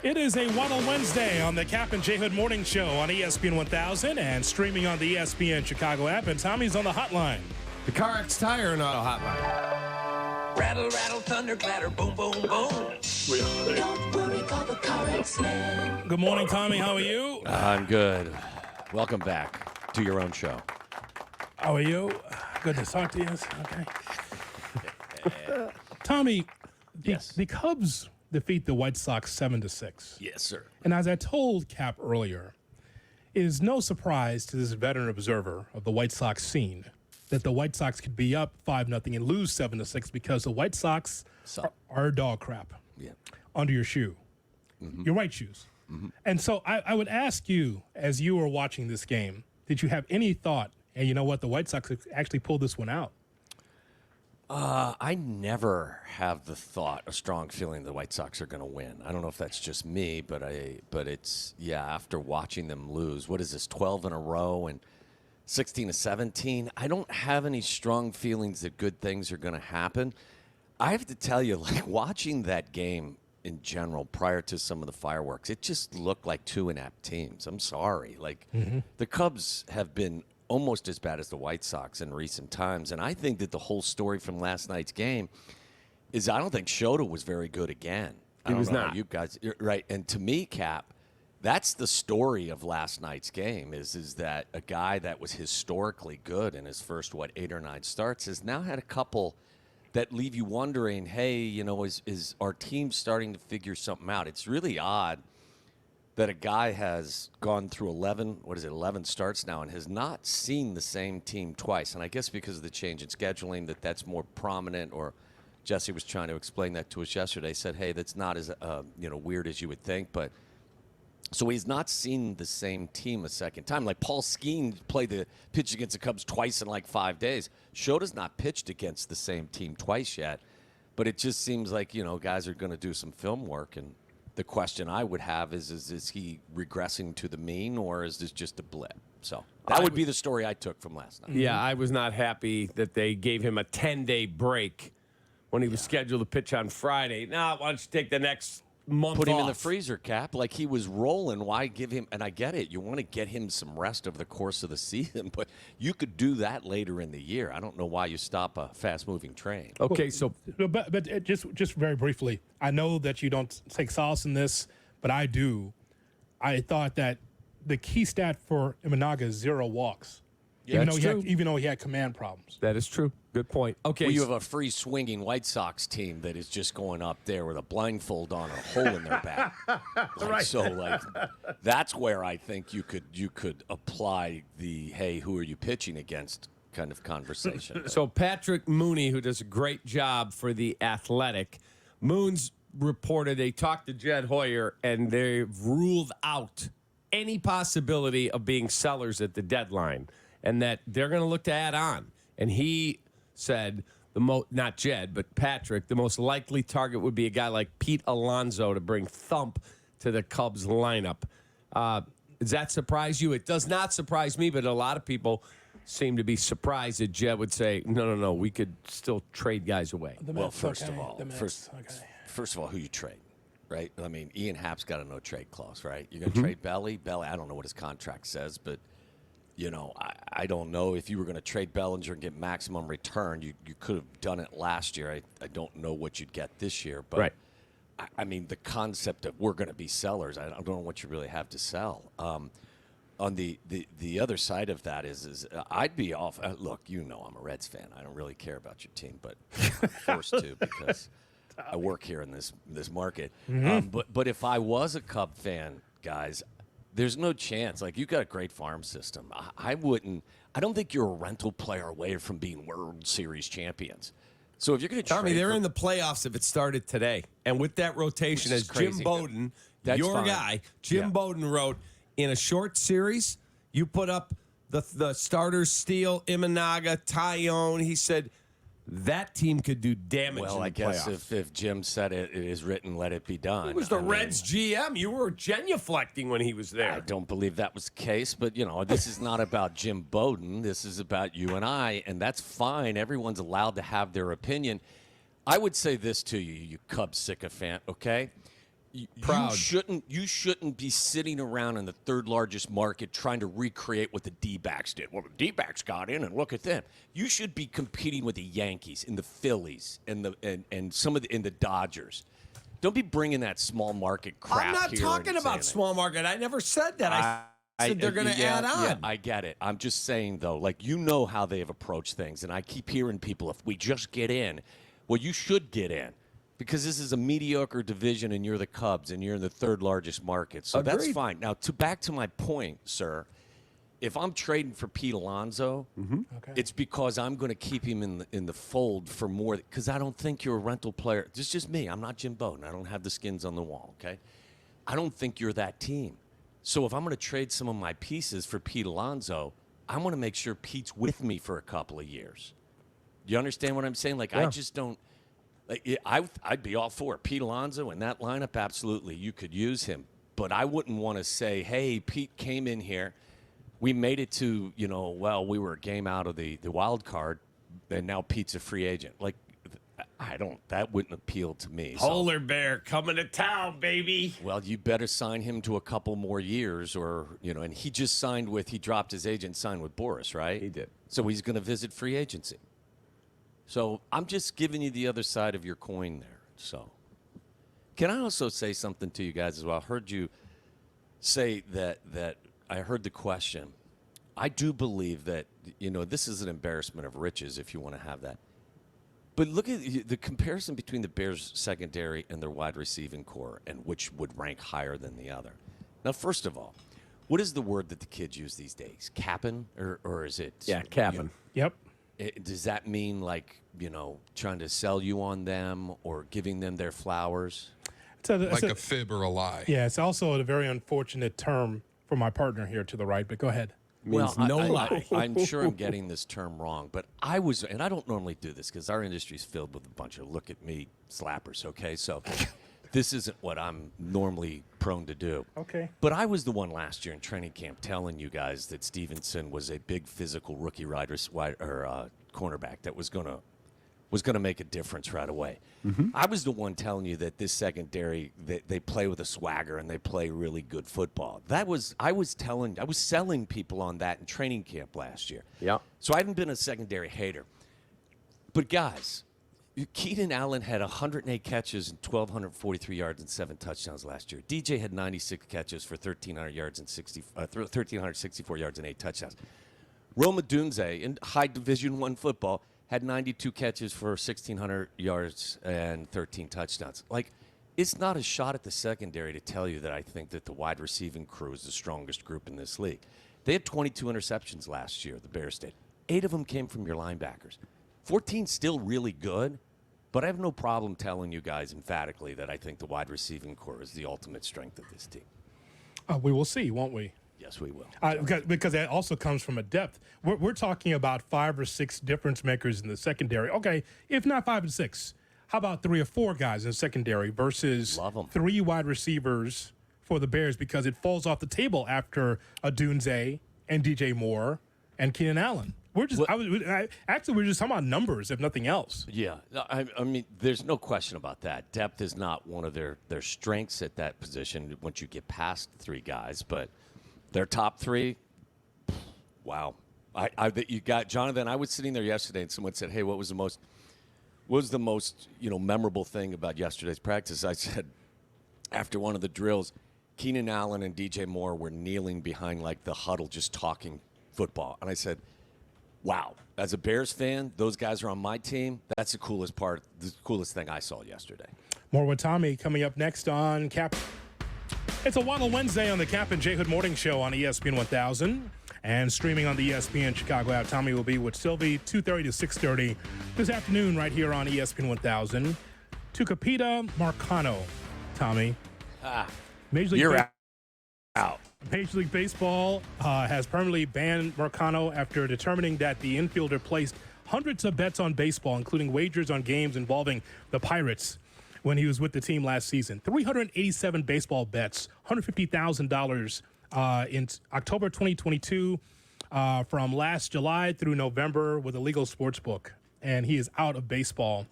It is a Waddle Wednesday on the Kap and J Morning Show on ESPN 1000 and streaming on the ESPN Chicago app. And Tommy's on the hotline. The CarX Tire and Auto Hotline. Rattle, rattle, thunder, clatter, boom, boom, boom. Don't worry, call the CarX man. Good morning, Tommy. How are you? I'm good. Welcome back to your own show. How are you? Good to talk to you. Okay. Tommy, the Cubs defeat the White Sox 7-6. Yes, sir. And as I told Cap earlier, it is no surprise to this veteran observer of the White Sox scene that the White Sox could be up 5-0 and lose 7-6 because the White Sox are dog crap under your shoe, your right shoes. And so I would ask you, as you were watching this game, did you have any thought, and you know what, the White Sox actually pulled this one out? I never have the thought, a strong feeling the White Sox are going to win. I don't know if that's just me, but it's after watching them lose, what is this, 12 in a row and 16-17, I don't have any strong feelings that good things are going to happen. I have to tell you, like, watching that game in general prior to some of the fireworks, it just looked like two inept teams. I'm sorry. Like, the Cubs have been almost as bad as the White Sox in recent times. And I think that the whole story from last night's game is I don't think Shota was very good again. He was not. You guys, right. And to me, Cap, that's the story of last night's game is that a guy that was historically good in his first, 8 or 9 starts has now had a couple that leave you wondering, hey, you know, is our team starting to figure something out? It's really odd that a guy has gone through 11 starts now and has not seen the same team twice. And I guess because of the change in scheduling that's more prominent, or Jesse was trying to explain that to us yesterday, said, hey, that's not as weird as you would think. But so he's not seen the same team a second time. Like Paul Skeen pitched against the Cubs twice in like 5 days. Shota's not pitched against the same team twice yet. But it just seems like, guys are going to do some film work. And the question I would have is he regressing to the mean, or is this just a blip? So that would be the story I took from last night. Yeah, I was not happy that they gave him a 10-day break when he was scheduled to pitch on Friday. Now, why don't you take the next month Put him off? in the freezer, Cap. Like, he was rolling. Why give him? And I get it. You want to get him some rest over the course of the season, but you could do that later in the year. I don't know why you stop a fast-moving train. Okay, so But just very briefly, I know that you don't take solace in this, but I do. I thought that the key stat for Imanaga is 0 walks, even though he had command problems. that is true. Good point. Okay, Well, you have a free-swinging White Sox team that is just going up there with a blindfold on, a hole in their back. Right. So, that's where I think you could apply the, hey, who are you pitching against kind of conversation. So Patrick Mooney, who does a great job for The Athletic, Moon's reported they talked to Jed Hoyer, and they've ruled out any possibility of being sellers at the deadline, and that they're going to look to add on. And he said, not Jed, but Patrick, the most likely target would be a guy like Pete Alonso to bring thump to the Cubs lineup. Does that surprise you? It does not surprise me, but a lot of people seem to be surprised that Jed would say, no, we could still trade guys away. Well, first of all, who you trade, right? I mean, Ian Happ's got a no-trade clause, right? You're going to trade Belly? Belly, I don't know what his contract says, but I don't know if you were going to trade Bellinger and get maximum return. You could have done it last year. I don't know what you'd get this year. But, right. I mean, the concept of we're going to be sellers, I don't know what you really have to sell. On the other side of that is I'd be off. Look, I'm a Reds fan. I don't really care about your team, but I'm forced to because I work here in this market. But if I was a Cub fan, guys, there's no chance. Like, you got a great farm system. I don't think you're a rental player away from being World Series champions. So if you're going to Tommy, they're in the playoffs if it started today. And with that rotation, as Jim Bowden, Jim Bowden wrote, in a short series, you put up the starters, Steele, Imanaga, Tyone. He said that team could do damage. Well, in the I guess playoffs. if Jim said it is written, let it be done. He was the Reds GM. You were genuflecting when he was there. I don't believe that was the case, but, this is not about Jim Bowden. This is about you and I, and that's fine. Everyone's allowed to have their opinion. I would say this to you, you Cubs sycophant, okay? Proud. You shouldn't be sitting around in the third largest market trying to recreate what the D-backs did. Well, the D-backs got in, and look at them. You should be competing with the Yankees and the Phillies and the Dodgers. Don't be bringing that small market crap. I'm not here talking and about saying small market. I never said that. I said they're going to add on. Yeah, I get it. I'm just saying, though, like, you know how they have approached things, and I keep hearing people, if we just get in, well, you should get in. Because this is a mediocre division, and you're the Cubs, and you're in the third largest market. So that's Agreed. fine. Now, back to my point, sir. If I'm trading for Pete Alonso, it's because I'm going to keep him in the fold for more. Because I don't think you're a rental player. This is just me. I'm not Jim Bowden. I don't have the skins on the wall, okay? I don't think you're that team. So if I'm going to trade some of my pieces for Pete Alonso, I want to make sure Pete's with me for a couple of years. You understand what I'm saying? Like, I just don't. I'd be all for it. Pete Alonso in that lineup, absolutely. You could use him. But I wouldn't want to say, hey, Pete came in here. We made it to, we were a game out of the wild card, and now Pete's a free agent. Like, that wouldn't appeal to me. Polar bear coming to town, baby. Well, you better sign him to a couple more years and he just he dropped his agent, signed with Boris, right? He did. So he's going to visit free agency. So I'm just giving you the other side of your coin there. So can I also say something to you guys as well? I heard you say that I heard the question. I do believe that, this is an embarrassment of riches if you want to have that. But look at the comparison between the Bears secondary and their wide receiving core and which would rank higher than the other. Now, first of all, what is the word that the kids use these days? Capping? Or is it? Yeah, capping. Yep. Does that mean trying to sell you on them or giving them their flowers? Like a fib or a lie. Yeah, it's also a very unfortunate term for my partner here to the right, but go ahead. Means no lie. I'm sure I'm getting this term wrong, but I don't normally do this because our industry is filled with a bunch of look at me slappers, okay? So this isn't what I'm normally prone to do. Okay. But I was the one last year in training camp telling you guys that Stevenson was a big physical rookie cornerback that was gonna make a difference right away. I was the one telling you that this secondary, they play with a swagger and they play really good football. I was selling people on that in training camp last year. Yeah. So I haven't been a secondary hater. But guys, Keenan Allen had 108 catches and 1,243 yards and 7 touchdowns last year. DJ had 96 catches for 1,300 yards and 1,364 yards and 8 touchdowns. Roma Dunze in high Division I football had 92 catches for 1,600 yards and 13 touchdowns. Like, it's not a shot at the secondary to tell you that I think that the wide receiving crew is the strongest group in this league. They had 22 interceptions last year, the Bears did. 8 of them came from your linebackers. 14 still really good, but I have no problem telling you guys emphatically that I think the wide receiving core is the ultimate strength of this team. We will see, won't we? Yes, we will. Because that also comes from a depth. We're talking about 5 or 6 difference makers in the secondary. Okay, if not 5 and 6, how about 3 or 4 guys in secondary versus 3 wide receivers for the Bears, because it falls off the table after Dunze and DJ Moore and Keenan Allen. We're just we're just talking about numbers, if nothing else. Yeah, I mean, there's no question about that. Depth is not one of their strengths at that position once you get past 3 guys, but their top 3, wow. You got Jonathan. I was sitting there yesterday, and someone said, "Hey, what was the most memorable thing about yesterday's practice?" I said, after one of the drills, Keenan Allen and DJ Moore were kneeling behind the huddle, just talking football, and I said, wow, as a Bears fan, those guys are on my team. That's the coolest thing I saw yesterday. More with Tommy coming up next on Kap. It's a Waddle Wednesday on the Kap and J Hood Morning Show on ESPN 1000 and streaming on the ESPN Chicago app. Tommy will be with Sylvie 2:30 to 6:30 this afternoon right here on ESPN 1000. Tucupita Marcano, Tommy. Major League Out. Major League Baseball has permanently banned Marcano after determining that the infielder placed hundreds of bets on baseball, including wagers on games involving the Pirates when he was with the team last season. 387 baseball bets, $150,000 in October 2022 from last July through November with a legal sports book. And he is out of baseball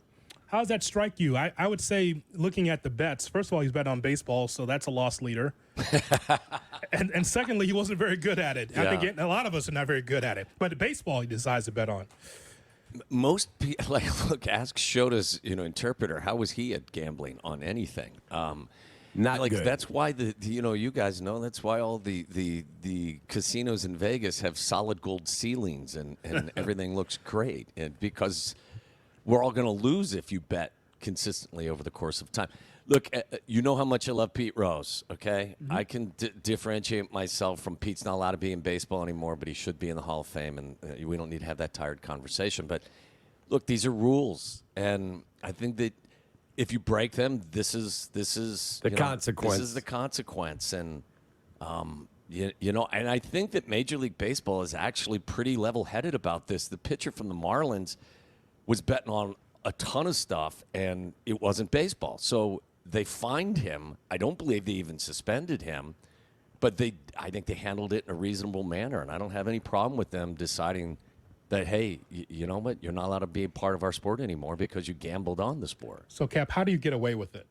How does that strike you? I would say, looking at the bets, first of all, he's bet on baseball, so that's a loss leader. and secondly, he wasn't very good at it. I think a lot of us are not very good at it. But baseball, he decides to bet on. Most people, look, ask Shota's, interpreter, how was he at gambling on anything? Not good. That's why you guys know that's why all the casinos in Vegas have solid gold ceilings and everything looks great, and because we're all going to lose if you bet consistently over the course of time. Look, you know how much I love Pete Rose, okay? Mm-hmm. I can differentiate myself from Pete's not allowed to be in baseball anymore, but he should be in the Hall of Fame, and we don't need to have that tired conversation. But, look, these are rules, and I think that if you break them, this is the consequence. This is the consequence, and and I think that Major League Baseball is actually pretty level-headed about this. The pitcher from the Marlins was betting on a ton of stuff, and it wasn't baseball. So they fined him. I don't believe they even suspended him, but I think they handled it in a reasonable manner, and I don't have any problem with them deciding that, hey, you know what, you're not allowed to be a part of our sport anymore because you gambled on the sport. So, Cap, how do you get away with it?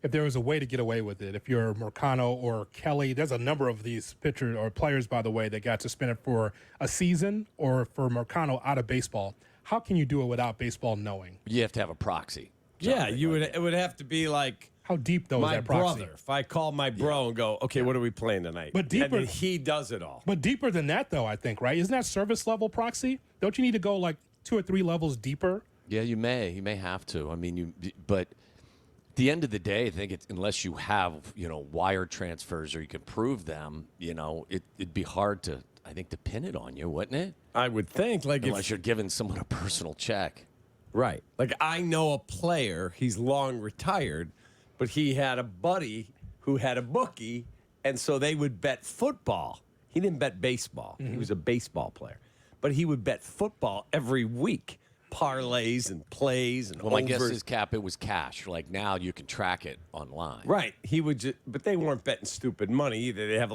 If there was a way to get away with it, if you're Marcano or Kelly, there's a number of these pitchers or players, by the way, that got suspended for a season or for Marcano out of baseball. How can you do it without baseball knowing? You have to have a proxy. Yeah, it would have to be like how deep though is that proxy? Brother. If I call my bro and go, okay, what are we playing tonight? But deeper, and then he does it all. But deeper than that, though, I think, right? Isn't that service level proxy? Don't you need to go like 2 or 3 levels deeper? Yeah, you may. You may have to. I mean, but at the end of the day, I think unless you have wire transfers or you can prove them, it'd be hard to. I think to pin it on you, wouldn't it? I would think, unless you're giving someone a personal check. Right. Like, I know a player, he's long retired, but he had a buddy who had a bookie, and so they would bet football. He didn't bet baseball. Mm-hmm. He was a baseball player. But he would bet football every week, parlays and plays and Well, my guess is, Cap, it was cash. Like, now you can track it online. Right. He would but they weren't betting stupid money either. They have,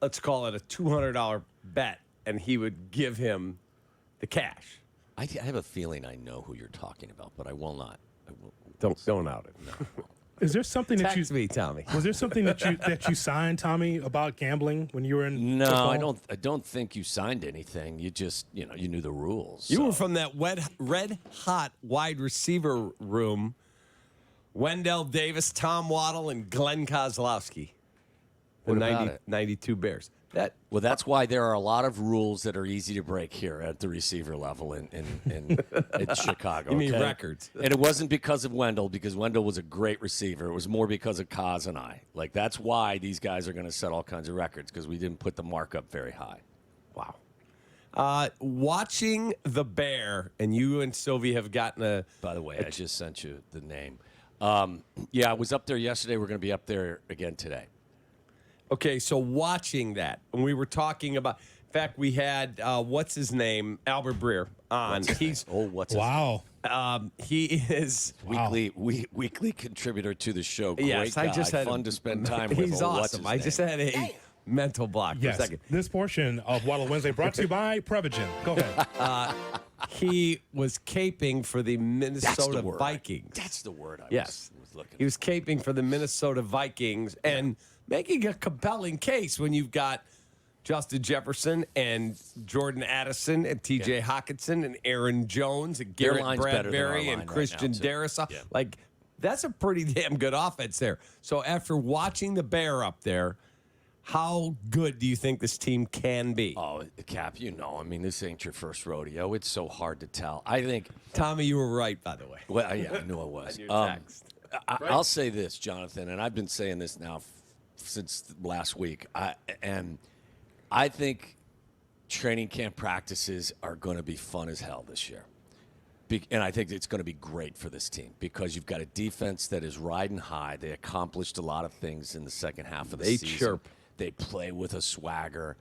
let's call it a $200 bet, and he would give him the cash. I have a feeling I know who you're talking about, but I will not. Don't out it. No. Is there something that Text me, Tommy? Was there something that you signed, Tommy, about gambling when you were in? No, football? I don't think you signed anything. You just you knew the rules. You were from that red hot wide receiver room. Wendell Davis, Tom Waddle, and Glenn Kozlowski. The 92 Bears. That's why there are a lot of rules that are easy to break here at the receiver level in Chicago. You mean okay? records. And it wasn't because of Wendell, because Wendell was a great receiver. It was more because of Kaz and I. That's why these guys are going to set all kinds of records, because we didn't put the markup very high. Wow. Watching the Bear, and you and Sylvie have gotten a... By the way, I just sent you the name. Yeah, I was up there yesterday. We're going to be up there again today. Okay, so watching that, and we were talking about, in fact, we had, what's his name, Albert Breer on. What's his name? He is weekly contributor to the show. Great yes, guy. I just had fun to spend time with. He's awesome. I just had a mental block for a second. This portion of Waddle Wednesday brought to you by Prevagen. Go ahead. He was caping for the Minnesota Vikings. That's the word I was looking. He was caping for the Minnesota Vikings and making a compelling case when you've got Justin Jefferson and Jordan Addison and T.J. Hawkinson and Aaron Jones and Garrett Bradbury and Christian Darrisaw. Yeah. That's a pretty damn good offense there. So after watching the Bear up there, how good do you think this team can be? Oh, Cap, this ain't your first rodeo. It's so hard to tell. I think... Tommy, you were right, by the way. Well, yeah, I knew I was. On your text. I'll say this, Jonathan, and I've been saying this now since last week. I think training camp practices are going to be fun as hell this year. And I think it's going to be great for this team because you've got a defense that is riding high. They accomplished a lot of things in the second half of the season. They chirp. They play with a swagger.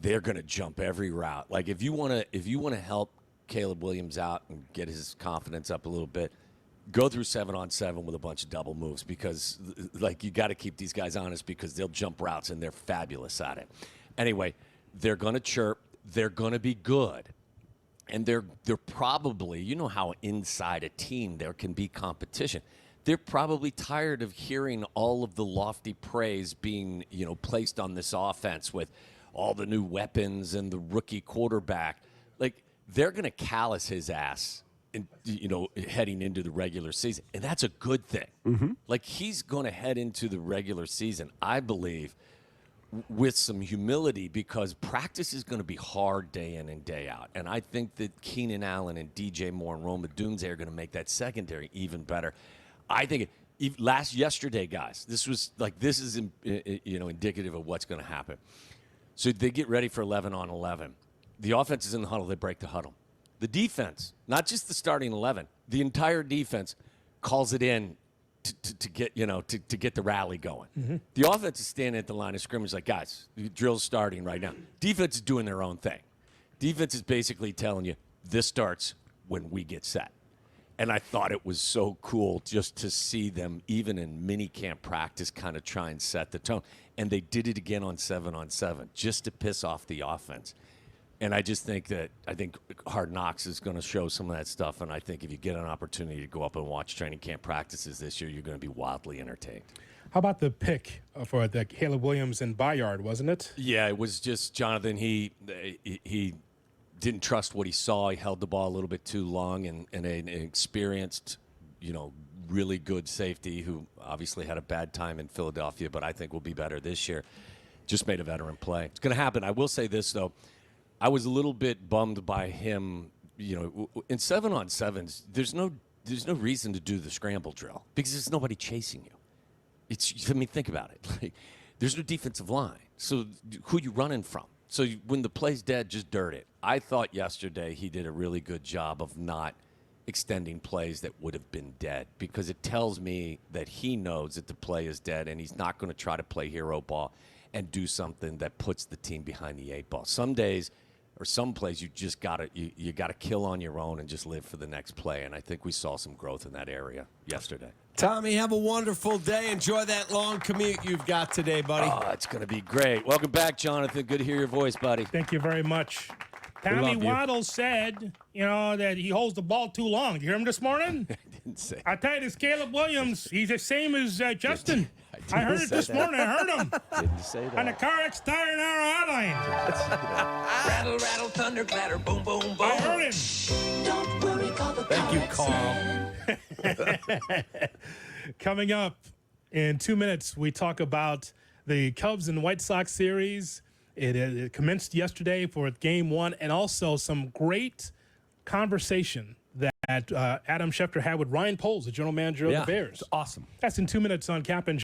They're going to jump every route. If you want to help Caleb Williams out and get his confidence up a little bit, go through 7-on-7 with a bunch of double moves because, you got to keep these guys honest because they'll jump routes and they're fabulous at it. Anyway, they're going to chirp. They're going to be good. And they're probably, you know how inside a team there can be competition. They're probably tired of hearing all of the lofty praise being, placed on this offense with all the new weapons and the rookie quarterback. Like, they're going to callous his ass, heading into the regular season. And that's a good thing. Mm-hmm. Like, he's going to head into the regular season, I believe, with some humility, because practice is going to be hard day in and day out. And I think that Keenan Allen and DJ Moore and Rome Odunze are going to make that secondary even better. I think yesterday, guys, this is indicative of what's going to happen. So they get ready for 11 on 11. The offense is in the huddle. They break the huddle. The defense, not just the starting 11, the entire defense calls it in to get to get the rally going. Mm-hmm. The offense is standing at the line of scrimmage like, guys, the drill's starting right now. Defense is doing their own thing. Defense is basically telling you this starts when we get set. And I thought it was so cool just to see them, even in mini camp practice, kind of try and set the tone. And they did it again on 7-on-7 just to piss off the offense. And I just think Hard Knocks is going to show some of that stuff. And I think if you get an opportunity to go up and watch training camp practices this year, you're going to be wildly entertained. How about the pick for the Caleb Williams and Bayard, wasn't it? Yeah, it was just Jonathan. He didn't trust what he saw. He held the ball a little bit too long, and an experienced, really good safety who obviously had a bad time in Philadelphia, but I think will be better this year, just made a veteran play. It's going to happen. I will say this, though. I was a little bit bummed by him. In 7-on-7s, there's no reason to do the scramble drill because there's nobody chasing you. Think about it. Like, there's no defensive line. So who you running from? So when the play's dead, just dirt it. I thought yesterday he did a really good job of not extending plays that would have been dead, because it tells me that he knows that the play is dead and he's not going to try to play hero ball and do something that puts the team behind the 8 ball. Some days or some plays you just gotta kill on your own and just live for the next play. And I think we saw some growth in that area yesterday. Tommy, have a wonderful day. Enjoy that long commute you've got today, buddy. Oh, it's going to be great. Welcome back, Jonathan. Good to hear your voice, buddy. Thank you very much. Tommy Waddle said, that he holds the ball too long. Did you hear him this morning? I didn't say. I tell you, this Caleb Williams, he's the same as Justin. I heard it this morning. I heard him. Didn't say that. On the CarX Tire and Arrow hotline. Rattle, rattle, thunder, clatter, boom, boom, boom. I heard him. Don't worry, call the Thank you, CarX Carl. Coming up in 2 minutes, we talk about the Cubs and White Sox series. It commenced yesterday for Game 1, and also some great conversation that Adam Schefter had with Ryan Poles, the general manager of the Bears. It's awesome. That's in 2 minutes on Kap and J.